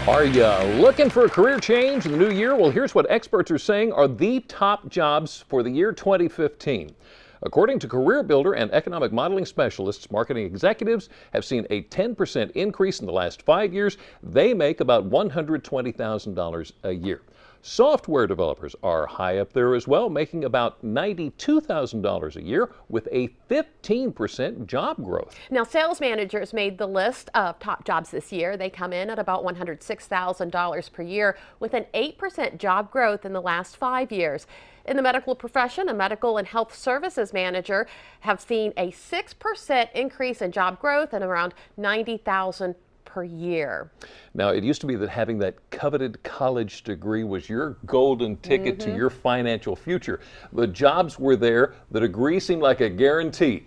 Are you looking for a career change in the new year? Well, here's what experts are saying are the top jobs for the year 2015. According to career builder and economic modeling specialists, marketing executives have seen a 10% increase in the last 5 years. They make about $120,000 a year. Software developers are high up there as well, making about $92,000 a year with a 15% job growth. Now, sales managers made the list of top jobs this year. They come in at about $106,000 per year with an 8% job growth in the last 5 years. In the medical profession, a medical and health services manager have seen a 6% increase in job growth and around $90,000 per year. Now, it used to be that having that coveted college degree was your golden ticket to your financial future. The jobs were there, the degree seemed like a guarantee.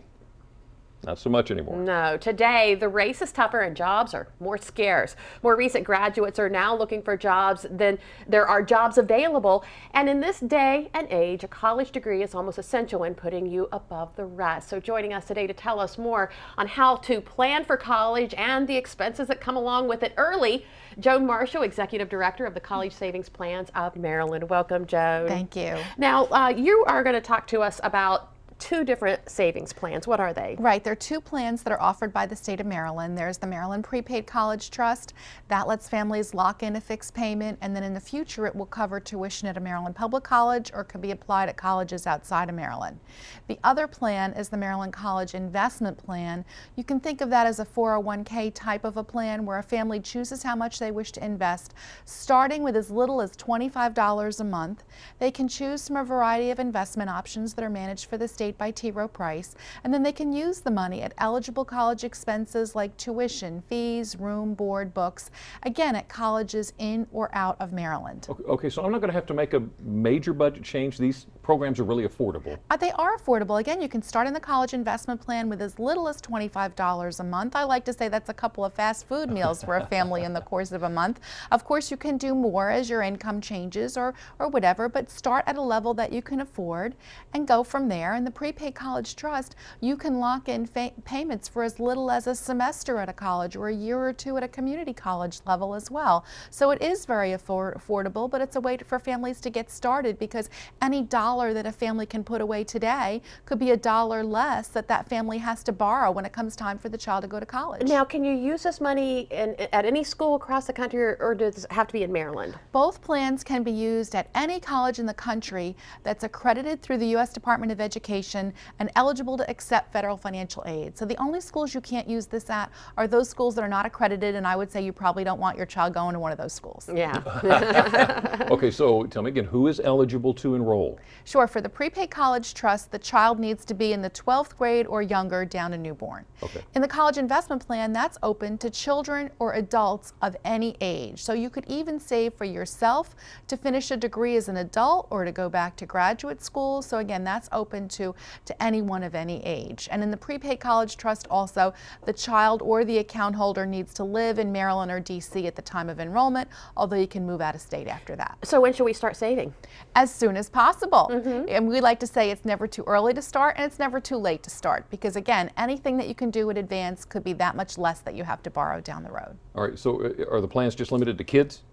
Not so much anymore. No, today the race is tougher and jobs are more scarce. More recent graduates are now looking for jobs than there are jobs available. And in this day and age, a college degree is almost essential in putting you above the rest. So joining us today to tell us more on how to plan for college and the expenses that come along with it early, Joan Marshall, Executive Director of the College Savings Plans of Maryland. Welcome, Joan. Thank you. Now, you are going to talk to us about two different savings plans. What are they? Right, there are two plans that are offered by the state of Maryland. There's the Maryland Prepaid College Trust. That lets families lock in a fixed payment, and then in the future it will cover tuition at a Maryland public college or can be applied at colleges outside of Maryland. The other plan is the Maryland College Investment Plan. You can think of that as a 401k type of a plan where a family chooses how much they wish to invest, starting with as little as $25 a month. They can choose from a variety of investment options that are managed for the state by T. Rowe Price, and then they can use the money at eligible college expenses like tuition, fees, room, board, books, again at colleges in or out of Maryland. Okay, so I'm not going to have to make a major budget change. These programs are really affordable. They are affordable. Again, you can start in the college investment plan with as little as $25 a month. I like to say that's a couple of fast food meals for a family in the course of a month. Of course, you can do more as your income changes or whatever, but start at a level that you can afford and go from there. And the Prepaid College Trust, you can lock in payments for as little as a semester at a college or a year or two at a community college level as well. So it is very affordable, but it's a way for families to get started because any dollar that a family can put away today could be a dollar less that family has to borrow when it comes time for the child to go to college. Now, can you use this money at any school across the country, or does it have to be in Maryland? Both plans can be used at any college in the country that's accredited through the U.S. Department of Education and eligible to accept federal financial aid. So the only schools you can't use this at are those schools that are not accredited, and I would say you probably don't want your child going to one of those schools. Yeah. Okay, so tell me again, who is eligible to enroll? Sure, for the Prepaid College Trust, the child needs to be in the 12th grade or younger down to newborn. Okay. In the College Investment Plan, that's open to children or adults of any age. So you could even save for yourself to finish a degree as an adult or to go back to graduate school. So again, that's open to anyone of any age. And in the Prepaid College Trust also, the child or the account holder needs to live in Maryland or DC at the time of enrollment, although you can move out of state after that. So when should we start saving? As soon as possible. And we like to say it's never too early to start and it's never too late to start, because again, anything that you can do in advance could be that much less that you have to borrow down the road. All right, so are the plans just limited to kids?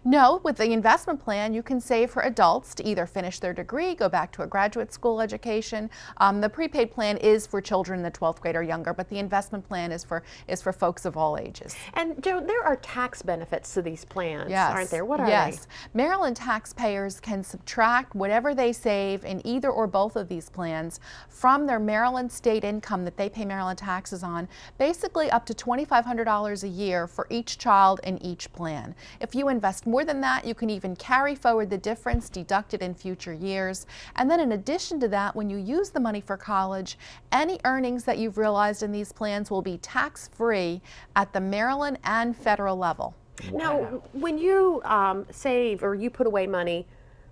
No, with the investment plan, you can save for adults to either finish their degree, go back to a graduate school education. The prepaid plan is for children in the 12th grade or younger, but the investment plan is for folks of all ages. And Joan, there are tax benefits to these plans, yes, aren't there? What are yes. they? Maryland taxpayers can subtract whatever they save in either or both of these plans from their Maryland state income that they pay Maryland taxes on, basically up to $2,500 a year for each child in each plan. If you invest more than that, you can even carry forward the difference, deduct it in future years. And then in addition to that, when you use the money for college, any earnings that you've realized in these plans will be tax-free at the Maryland and federal level. Wow. Now, when you save or you put away money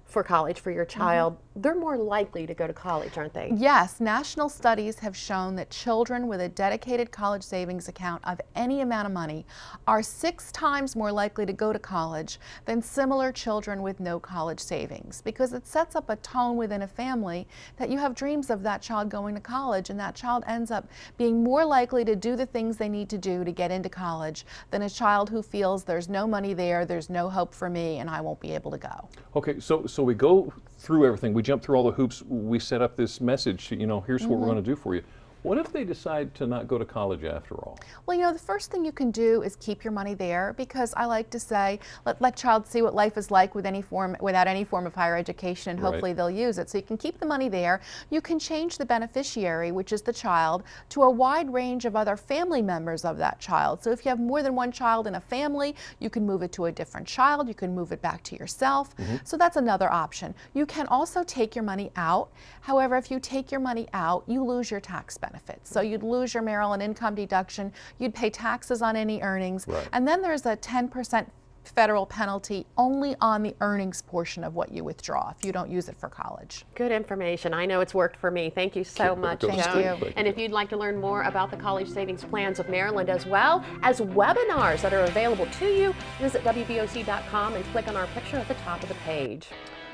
for college for your child, they're more likely to go to college, aren't they? Yes, national studies have shown that children with a dedicated college savings account of any amount of money are 6 times more likely to go to college than similar children with no college savings, because it sets up a tone within a family that you have dreams of that child going to college, and that child ends up being more likely to do the things they need to do to get into college than a child who feels there's no money there, there's no hope for me, and I won't be able to go. Okay, so we go through everything. We jump through all the hoops. We set up this message, you know, here's what we're going to do for you. What if they decide to not go to college after all? Well, you know, the first thing you can do is keep your money there, because I like to say, let child see what life is like without any form of higher education, and hopefully they'll use it. So you can keep the money there. You can change the beneficiary, which is the child, to a wide range of other family members of that child. So if you have more than one child in a family, you can move it to a different child. You can move it back to yourself. So that's another option. You can also take your money out. However, if you take your money out, you lose your tax benefits. So you'd lose your Maryland income deduction, you'd pay taxes on any earnings, and then there's a 10% federal penalty only on the earnings portion of what you withdraw if you don't use it for college. Good information. I know it's worked for me. Thank you so much, Joan. Thank you. And if you'd like to learn more about the college savings plans of Maryland, as well as webinars that are available to you, visit WBOC.com and click on our picture at the top of the page.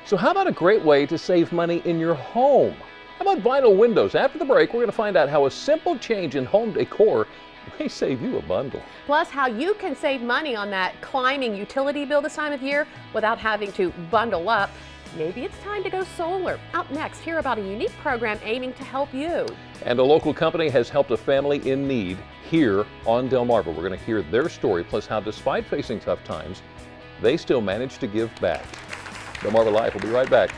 So how about a great way to save money in your home? How about vinyl windows? After the break, we're going to find out how a simple change in home decor may save you a bundle. Plus, how you can save money on that climbing utility bill this time of year without having to bundle up. Maybe it's time to go solar. Up next, hear about a unique program aiming to help you. And a local company has helped a family in need here on Delmarva. We're going to hear their story, plus how, despite facing tough times, they still managed to give back. Delmarva Live will be right back.